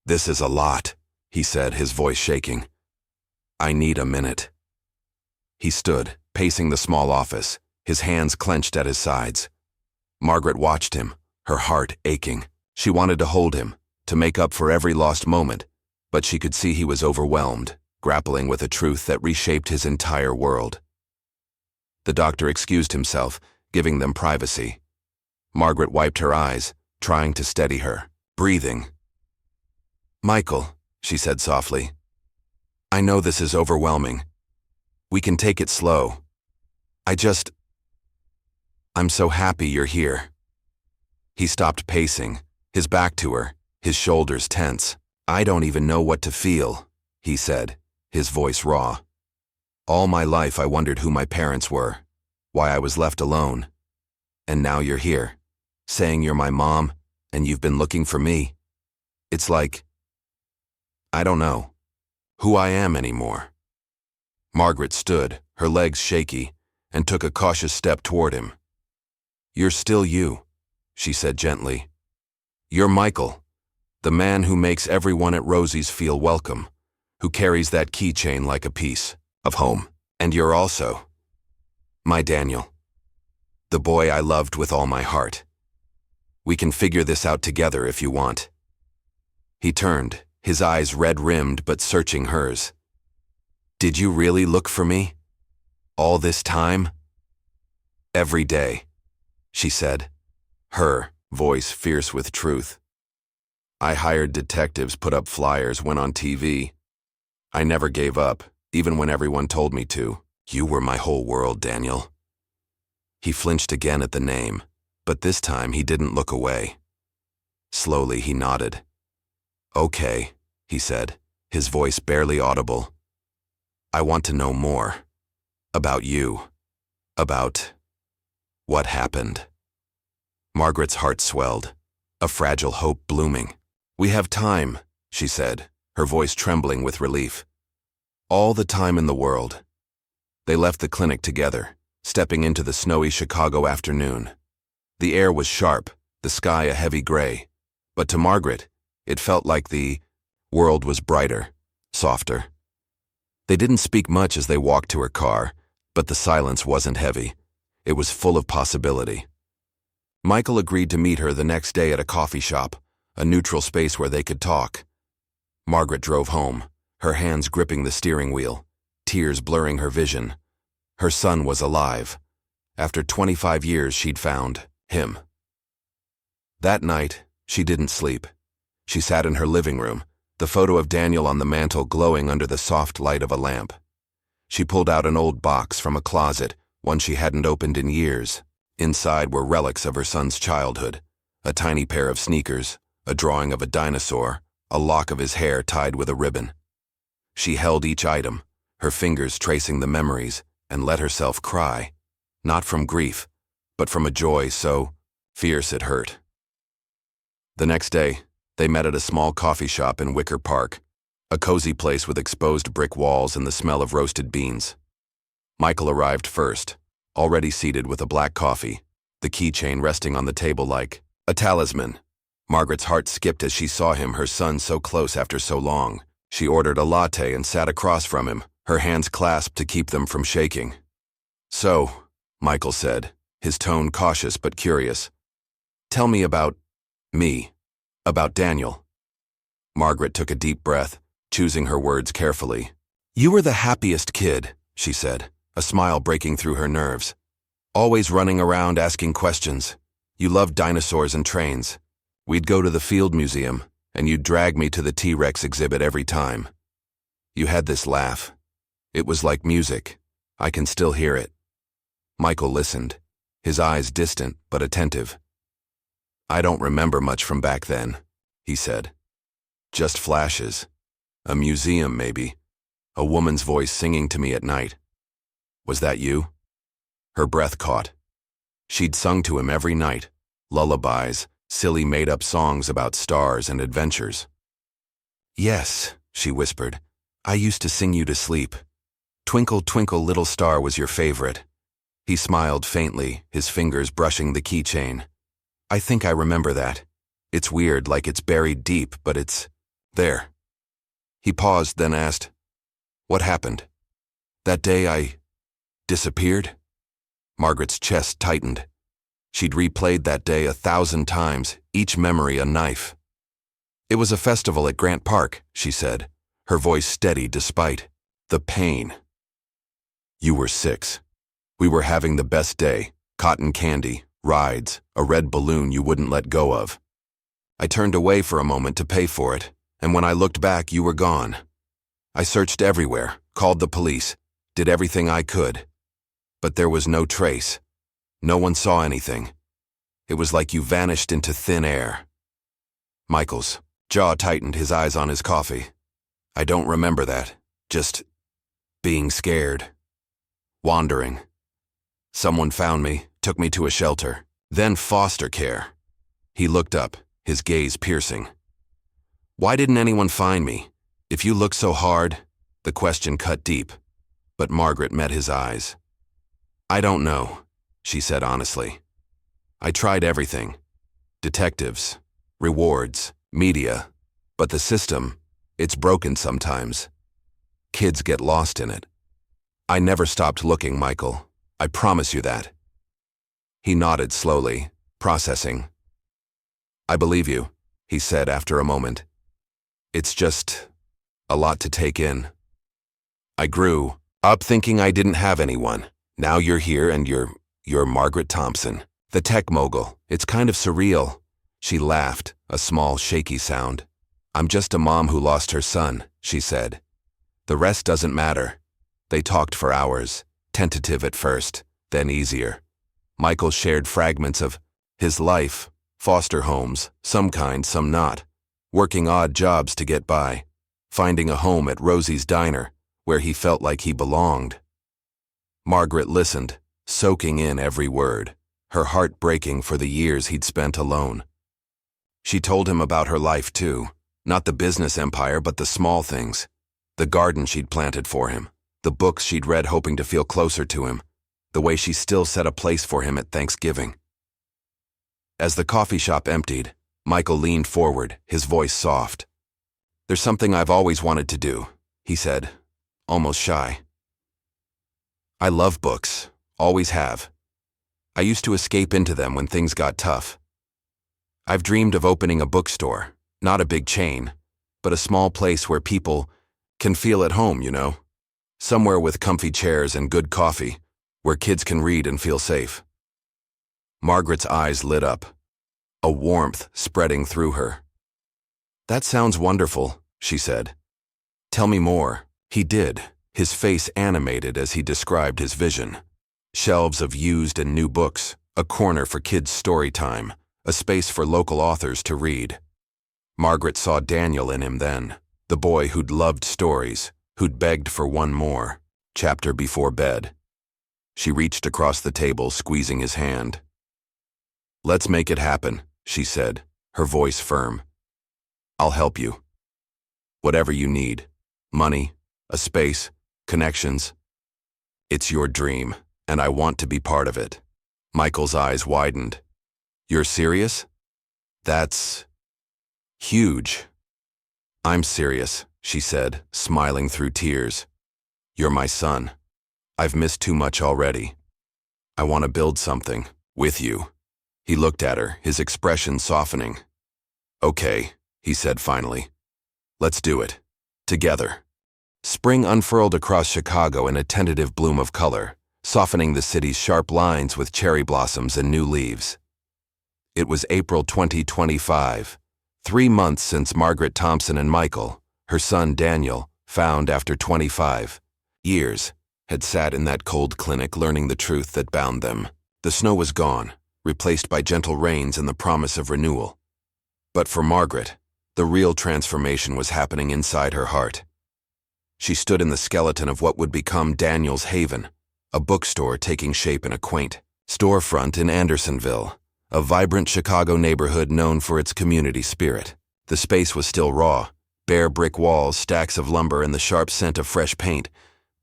This is a lot, he said, his voice shaking. I need a minute. He stood, pacing the small office, his hands clenched at his sides. Margaret watched him, her heart aching. She wanted to hold him, to make up for every lost moment, but she could see he was overwhelmed, grappling with a truth that reshaped his entire world. The doctor excused himself, giving them privacy. Margaret wiped her eyes, trying to steady her, breathing. "Michael," she said softly, "I know this is overwhelming. We can take it slow. I'm so happy you're here." He stopped pacing, his back to her, his shoulders tense. "I don't even know what to feel," he said, his voice raw. "All my life I wondered who my parents were, why I was left alone. And now you're here, saying you're my mom, and you've been looking for me. It's like, I don't know who I am anymore." Margaret stood, her legs shaky, and took a cautious step toward him. "You're still you," she said gently. "You're Michael, the man who makes everyone at Rosie's feel welcome, who carries that keychain like a piece of home. And you're also my Daniel, the boy I loved with all my heart. We can figure this out together if you want." He turned, his eyes red-rimmed but searching hers. "Did you really look for me? All this time?" "Every day," she said, her voice fierce with truth. "I hired detectives, put up flyers, went on TV. I never gave up, even when everyone told me to. You were my whole world, Daniel." He flinched again at the name, but this time he didn't look away. Slowly he nodded. "Okay," he said, his voice barely audible. "I want to know more. About you. About what happened." Margaret's heart swelled, a fragile hope blooming. "We have time," she said, her voice trembling with relief. "All the time in the world." They left the clinic together, stepping into the snowy Chicago afternoon. The air was sharp, the sky a heavy gray, but to Margaret, it felt like the world was brighter, softer. They didn't speak much as they walked to her car, but the silence wasn't heavy. It was full of possibility. Michael agreed to meet her the next day at a coffee shop, a neutral space where they could talk. Margaret drove home, her hands gripping the steering wheel, tears blurring her vision. Her son was alive. After 25 years, she'd found him. That night, she didn't sleep. She sat in her living room, the photo of Daniel on the mantel glowing under the soft light of a lamp. She pulled out an old box from a closet, one she hadn't opened in years. Inside were relics of her son's childhood, a tiny pair of sneakers, a drawing of a dinosaur, a lock of his hair tied with a ribbon. She held each item, her fingers tracing the memories, and let herself cry, not from grief, but from a joy so fierce it hurt. The next day, they met at a small coffee shop in Wicker Park, a cozy place with exposed brick walls and the smell of roasted beans. Michael arrived first, already seated with a black coffee, the keychain resting on the table like a talisman. Margaret's heart skipped as she saw him, her son so close after so long. She ordered a latte and sat across from him, her hands clasped to keep them from shaking. "So," Michael said, his tone cautious but curious, "tell me about me, about Daniel." Margaret took a deep breath, choosing her words carefully. "You were the happiest kid," she said, a smile breaking through her nerves. "Always running around asking questions. You loved dinosaurs and trains. We'd go to the Field Museum, and you'd drag me to the T-Rex exhibit every time. You had this laugh. It was like music. I can still hear it." Michael listened, his eyes distant but attentive. "I don't remember much from back then," he said. "Just flashes. A museum, maybe. A woman's voice singing to me at night. Was that you?" Her breath caught. She'd sung to him every night, lullabies, silly made-up songs about stars and adventures. "Yes," she whispered, "I used to sing you to sleep. Twinkle, Twinkle, Little Star was your favorite." He smiled faintly, his fingers brushing the keychain. "I think I remember that. It's weird, like it's buried deep, but it's there." He paused, then asked, "What happened? That day I disappeared?" Margaret's chest tightened. She'd replayed that day 1,000 times, each memory a knife. "It was a festival at Grant Park," she said, her voice steady despite The pain. You were 6. We were having the best day. Cotton candy, rides, a red balloon you wouldn't let go of. I turned away for a moment to pay for it, and when I looked back, you were gone. I searched everywhere, called the police, did everything I could. But there was no trace. No one saw anything. It was like you vanished into thin air. Michael's jaw tightened, his eyes on his coffee. I don't remember that. Just being scared. Wandering. Someone found me, took me to a shelter, then foster care. He looked up, his gaze piercing. Why didn't anyone find me? If you look so hard, the question cut deep, but Margaret met his eyes. I don't know, she said honestly. I tried everything. Detectives, rewards, media, but the system, it's broken sometimes. Kids get lost in it. I never stopped looking, Michael. I promise you that. He nodded slowly, processing. I believe you, he said after a moment. It's just a lot to take in. I grew up thinking I didn't have anyone. Now you're here and you're Margaret Thompson, the tech mogul. It's kind of surreal. She laughed, a small, shaky sound. I'm just a mom who lost her son, she said. The rest doesn't matter. They talked for hours, tentative at first, then easier. Michael shared fragments of his life, foster homes, some kind, some not, working odd jobs to get by, finding a home at Rosie's Diner, where he felt like he belonged. Margaret listened, soaking in every word, her heart breaking for the years he'd spent alone. She told him about her life too, not the business empire but the small things, the garden she'd planted for him, the books she'd read hoping to feel closer to him, the way she still set a place for him at Thanksgiving. As the coffee shop emptied, Michael leaned forward, his voice soft. There's something I've always wanted to do, he said, almost shy. I love books, always have. I used to escape into them when things got tough. I've dreamed of opening a bookstore, not a big chain, but a small place where people can feel at home, you know? Somewhere with comfy chairs and good coffee, where kids can read and feel safe. Margaret's eyes lit up, a warmth spreading through her. That sounds wonderful, she said. Tell me more. He did, his face animated as he described his vision. Shelves of used and new books, a corner for kids' story time, a space for local authors to read. Margaret saw Daniel in him then, the boy who'd loved stories, who'd begged for one more, chapter before bed. She reached across the table, squeezing his hand. Let's make it happen, she said, her voice firm. I'll help you. Whatever you need, money, a space, connections. It's your dream, and I want to be part of it. Michael's eyes widened. You're serious? That's huge. I'm serious, she said, smiling through tears. You're my son. I've missed too much already. I want to build something with you. He looked at her, his expression softening. Okay, he said finally. Let's do it. Together. Spring unfurled across Chicago in a tentative bloom of color, softening the city's sharp lines with cherry blossoms and new leaves. It was April 2025, 3 months since Margaret Thompson and Michael, her son Daniel, found after 25 years, had sat in that cold clinic learning the truth that bound them. The snow was gone, replaced by gentle rains and the promise of renewal. But for Margaret, the real transformation was happening inside her heart. She stood in the skeleton of what would become Daniel's haven, a bookstore taking shape in a quaint storefront in Andersonville, a vibrant Chicago neighborhood known for its community spirit. The space was still raw, bare brick walls, stacks of lumber, and the sharp scent of fresh paint,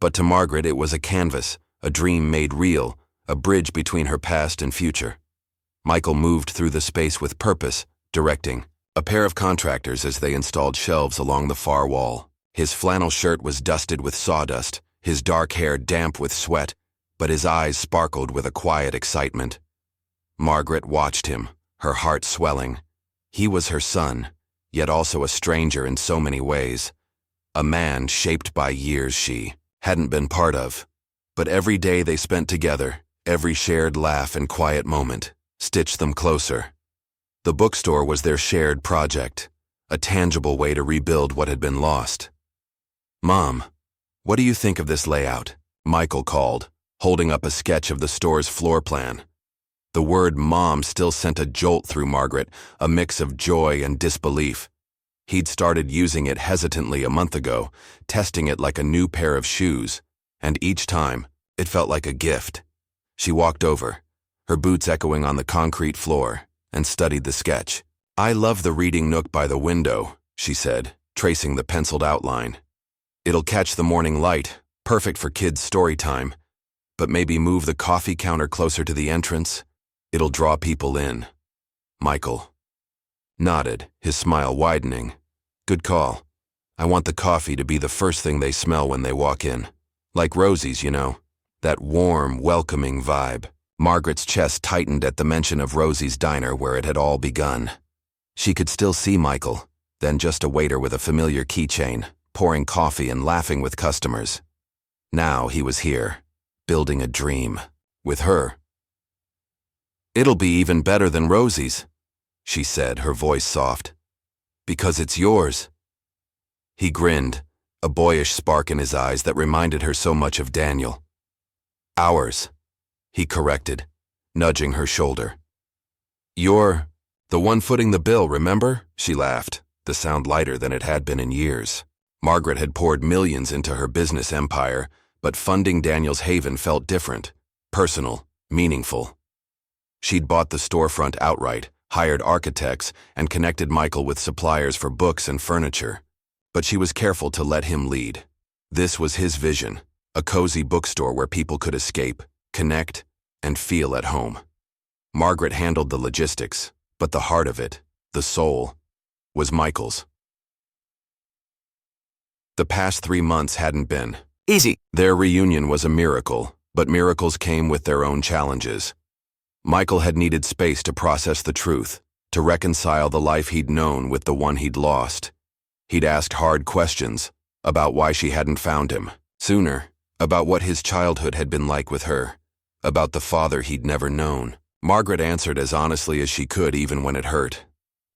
but to Margaret it was a canvas, a dream made real, a bridge between her past and future. Michael moved through the space with purpose, directing a pair of contractors as they installed shelves along the far wall. His flannel shirt was dusted with sawdust, his dark hair damp with sweat, but his eyes sparkled with a quiet excitement. Margaret watched him, her heart swelling. He was her son, yet also a stranger in so many ways. A man shaped by years she hadn't been part of. But every day they spent together, every shared laugh and quiet moment, stitched them closer. The bookstore was their shared project, a tangible way to rebuild what had been lost. "Mom, what do you think of this layout?" Michael called, holding up a sketch of the store's floor plan. The word "mom" still sent a jolt through Margaret, a mix of joy and disbelief. He'd started using it hesitantly a month ago, testing it like a new pair of shoes, and each time, it felt like a gift. She walked over, her boots echoing on the concrete floor, and studied the sketch. "I love the reading nook by the window," she said, tracing the penciled outline. "It'll catch the morning light, perfect for kids' story time. But maybe move the coffee counter closer to the entrance. It'll draw people in." Michael nodded, his smile widening. "Good call. I want the coffee to be the first thing they smell when they walk in. Like Rosie's, you know. That warm, welcoming vibe." Margaret's chest tightened at the mention of Rosie's diner where it had all begun. She could still see Michael, then just a waiter with a familiar keychain, pouring coffee and laughing with customers. Now he was here, building a dream, with her. "It'll be even better than Rosie's," she said, her voice soft. "Because it's yours." He grinned, a boyish spark in his eyes that reminded her so much of Daniel. "Ours," he corrected, nudging her shoulder. "You're the one footing the bill, remember?" She laughed, the sound lighter than it had been in years. Margaret had poured millions into her business empire, but funding Daniel's haven felt different, personal, meaningful. She'd bought the storefront outright, hired architects, and connected Michael with suppliers for books and furniture. But she was careful to let him lead. This was his vision, a cozy bookstore where people could escape, connect, and feel at home. Margaret handled the logistics, but the heart of it, the soul, was Michael's. The past 3 months hadn't been easy. Their reunion was a miracle, but miracles came with their own challenges. Michael had needed space to process the truth, to reconcile the life he'd known with the one he'd lost. He'd asked hard questions about why she hadn't found him sooner, about what his childhood had been like with her, about the father he'd never known. Margaret answered as honestly as she could, even when it hurt.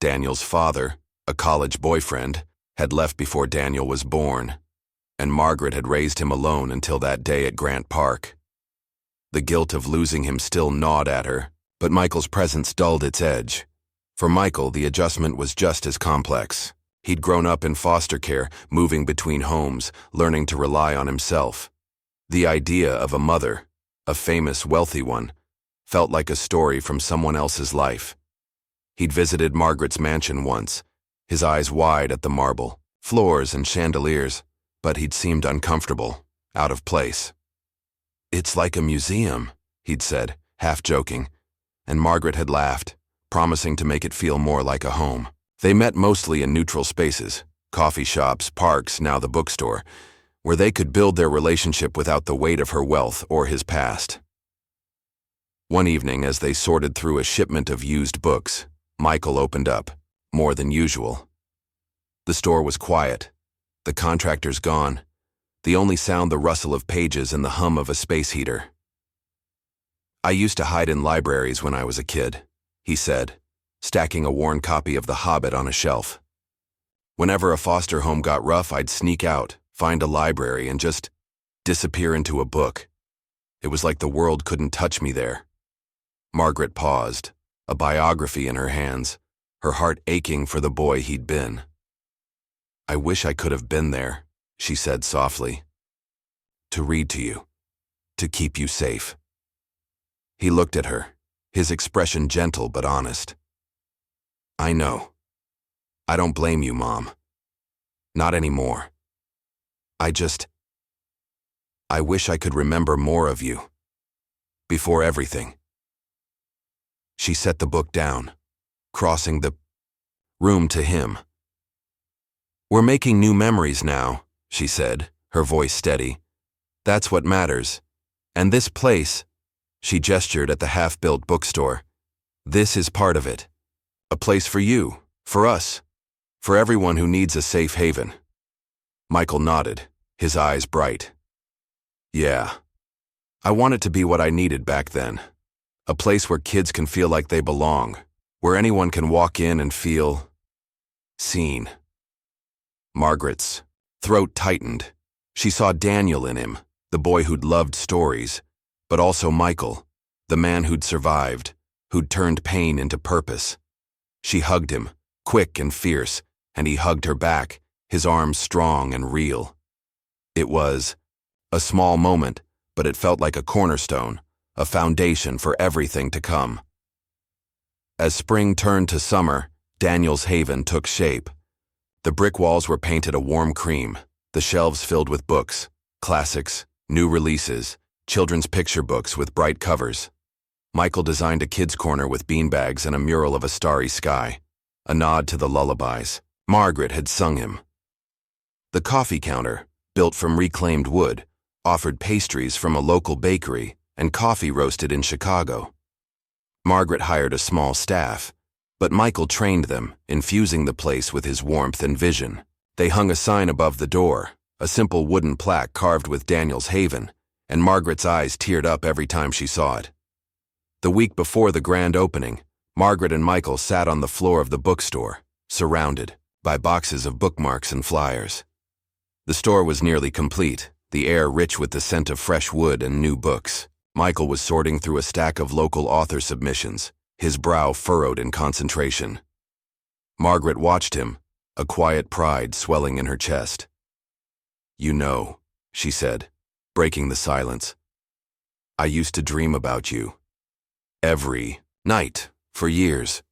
Daniel's father, a college boyfriend, had left before Daniel was born, and Margaret had raised him alone until that day at Grant Park. The guilt of losing him still gnawed at her, but Michael's presence dulled its edge. For Michael, the adjustment was just as complex. He'd grown up in foster care, moving between homes, learning to rely on himself. The idea of a mother, a famous, wealthy one, felt like a story from someone else's life. He'd visited Margaret's mansion once, his eyes wide at the marble, floors and chandeliers, but he'd seemed uncomfortable, out of place. "It's like a museum," he'd said, half joking, and Margaret had laughed, promising to make it feel more like a home. They met mostly in neutral spaces, coffee shops, parks, now the bookstore, where they could build their relationship without the weight of her wealth or his past. One evening, as they sorted through a shipment of used books, Michael opened up, more than usual. The store was quiet, the contractors gone, the only sound the rustle of pages and the hum of a space heater. "I used to hide in libraries when I was a kid," he said, stacking a worn copy of The Hobbit on a shelf. "Whenever a foster home got rough, I'd sneak out, find a library, and just disappear into a book. It was like the world couldn't touch me there." Margaret paused, a biography in her hands, her heart aching for the boy he'd been. "I wish I could have been there," she said softly. "To read to you, to keep you safe." He looked at her, his expression gentle but honest. "I know. I don't blame you, Mom. Not anymore. I wish I could remember more of you. Before everything." She set the book down, crossing the room to him. "We're making new memories now," she said, her voice steady. "That's what matters. And this place," she gestured at the half-built bookstore, "this is part of it. A place for you, for us, for everyone who needs a safe haven." Michael nodded, his eyes bright. Yeah. I want it to be what I needed back then. A place where kids can feel like they belong, where anyone can walk in and feel seen. Margaret's throat tightened. She saw Daniel in him, the boy who'd loved stories, but also Michael, the man who'd survived, who'd turned pain into purpose. She hugged him, quick and fierce, and he hugged her back, his arms strong and real. It was a small moment, but it felt like a cornerstone, a foundation for everything to come. As spring turned to summer, Daniel's haven took shape. The brick walls were painted a warm cream, the shelves filled with books, classics, new releases, children's picture books with bright covers. Michael designed a kids' corner with beanbags and a mural of a starry sky, a nod to the lullabies Margaret had sung him. The coffee counter, built from reclaimed wood, offered pastries from a local bakery and coffee roasted in Chicago. Margaret hired a small staff, but Michael trained them, infusing the place with his warmth and vision. They hung a sign above the door, a simple wooden plaque carved with Daniel's Haven, and Margaret's eyes teared up every time she saw it. The week before the grand opening, Margaret and Michael sat on the floor of the bookstore, surrounded by boxes of bookmarks and flyers. The store was nearly complete, the air rich with the scent of fresh wood and new books. Michael was sorting through a stack of local author submissions, his brow furrowed in concentration. Margaret watched him, a quiet pride swelling in her chest. "You know," she said, breaking the silence, "I used to dream about you. Every night, for years.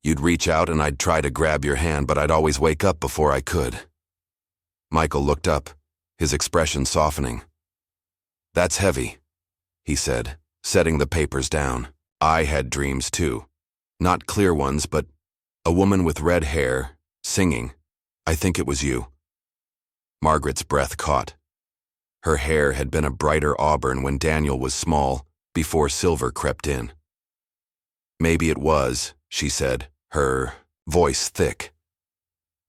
You'd reach out and I'd try to grab your hand, but I'd always wake up before I could." Michael looked up, his expression softening. "That's heavy," he said, setting the papers down. "I had dreams too. Not clear ones, but a woman with red hair, singing. I think it was you." Margaret's breath caught. Her hair had been a brighter auburn when Daniel was small, before silver crept in. "Maybe it was," she said, her voice thick.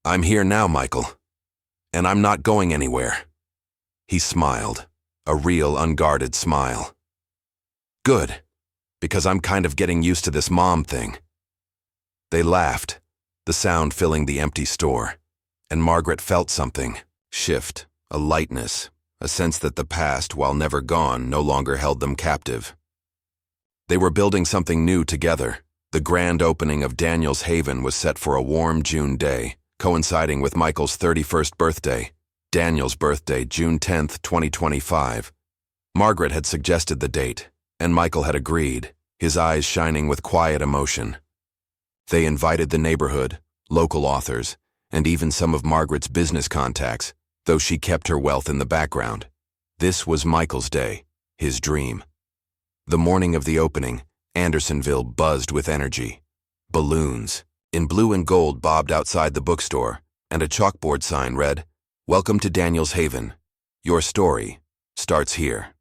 "I'm here now, Michael, and I'm not going anywhere." He smiled, a real unguarded smile. "Good, because I'm kind of getting used to this mom thing." They laughed, the sound filling the empty store, and Margaret felt something shift, a lightness, a sense that the past, while never gone, no longer held them captive. They were building something new together. The grand opening of Daniel's Haven was set for a warm June day, coinciding with Michael's 31st birthday, Daniel's birthday, June 10th, 2025. Margaret had suggested the date, and Michael had agreed, his eyes shining with quiet emotion. They invited the neighborhood, local authors, and even some of Margaret's business contacts, though she kept her wealth in the background. This was Michael's day, his dream. The morning of the opening, Andersonville buzzed with energy. Balloons, in blue and gold, bobbed outside the bookstore, and a chalkboard sign read, "Welcome to Daniel's Haven. Your story starts here."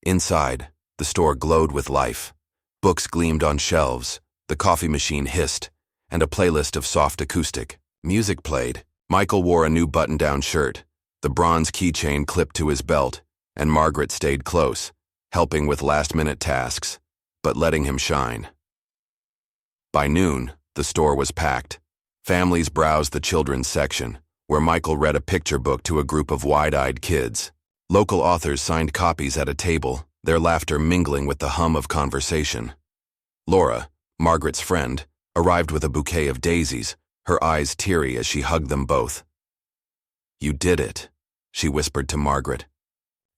Inside, the store glowed with life. Books gleamed on shelves, the coffee machine hissed, and a playlist of soft acoustic music played. Michael wore a new button-down shirt, the bronze keychain clipped to his belt, and Margaret stayed close, helping with last-minute tasks, but letting him shine. By noon, the store was packed. Families browsed the children's section, where Michael read a picture book to a group of wide-eyed kids. Local authors signed copies at a table, their laughter mingling with the hum of conversation. Laura, Margaret's friend, arrived with a bouquet of daisies, her eyes teary as she hugged them both. "You did it," she whispered to Margaret.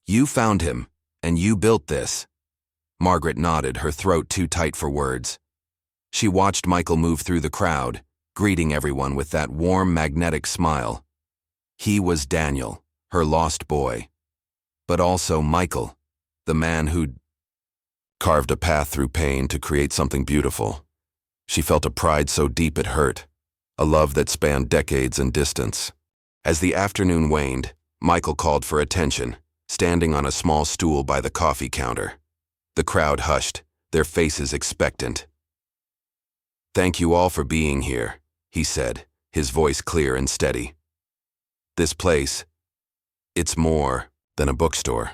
"You found him, and you built this." Margaret nodded, her throat too tight for words. She watched Michael move through the crowd, greeting everyone with that warm, magnetic smile. He was Daniel, her lost boy, but also Michael, the man who'd carved a path through pain to create something beautiful. She felt a pride so deep it hurt, a love that spanned decades and distance. As the afternoon waned, Michael called for attention, standing on a small stool by the coffee counter. The crowd hushed, their faces expectant. "Thank you all for being here," he said, his voice clear and steady. This place, it's more than a bookstore.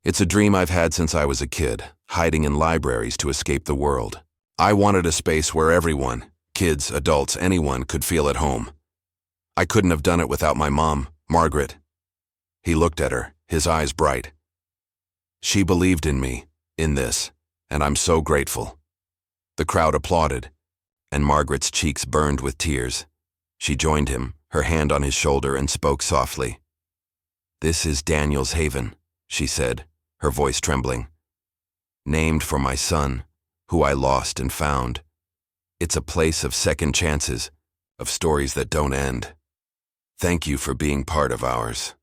It's a dream I've had since I was a kid, hiding in libraries to escape the world. I wanted a space where everyone, kids, adults, anyone, could feel at home. I couldn't have done it without my mom, Margaret. He looked at her, his eyes bright. She believed in me, in this, and I'm so grateful. The crowd applauded, and Margaret's cheeks burned with tears. She joined him, her hand on his shoulder, and spoke softly. "This is Daniel's Haven," she said, her voice trembling. "Named for my son, who I lost and found. It's a place of second chances, of stories that don't end. Thank you for being part of ours."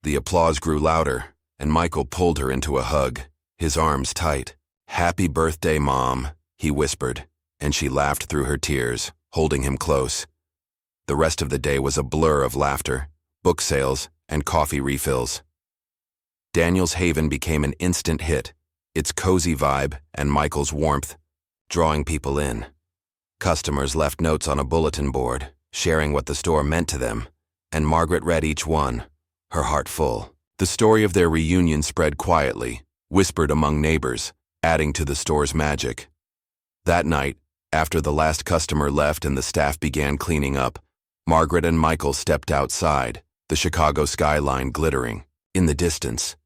The applause grew louder, and Michael pulled her into a hug, his arms tight. "Happy birthday, Mom," he whispered, and she laughed through her tears, holding him close. The rest of the day was a blur of laughter, book sales, and coffee refills. Daniel's Haven became an instant hit, its cozy vibe and Michael's warmth, drawing people in. Customers left notes on a bulletin board, sharing what the store meant to them, and Margaret read each one, her heart full. The story of their reunion spread quietly, whispered among neighbors, adding to the store's magic. That night, after the last customer left and the staff began cleaning up, Margaret and Michael stepped outside, the Chicago skyline glittering. In the distance,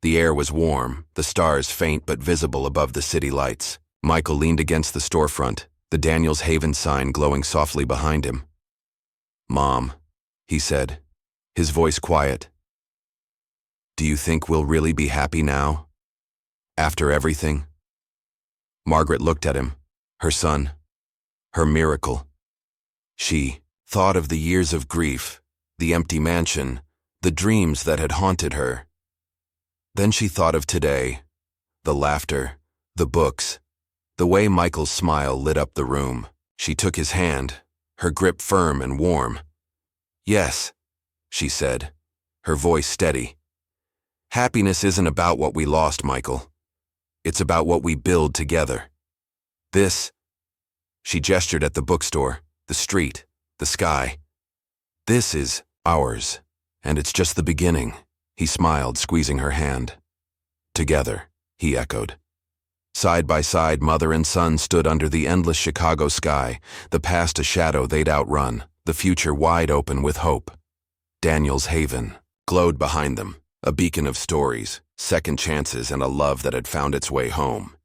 the air was warm, the stars faint but visible above the city lights. Michael leaned against the storefront, the Daniel's Haven sign glowing softly behind him. "Mom," he said, his voice quiet. "Do you think we'll really be happy now? After everything?" Margaret looked at him, her son, her miracle. She thought of the years of grief, the empty mansion, the dreams that had haunted her. Then she thought of today, the laughter, the books, the way Michael's smile lit up the room. She took his hand, her grip firm and warm. "Yes," she said, her voice steady. "Happiness isn't about what we lost, Michael. It's about what we build together. This," she gestured at the bookstore, the street, the sky. "This is ours, and it's just the beginning." He smiled, squeezing her hand. "Together," he echoed. Side by side, mother and son stood under the endless Chicago sky, the past a shadow they'd outrun, the future wide open with hope. Daniel's Haven glowed behind them, a beacon of stories, second chances, and a love that had found its way home.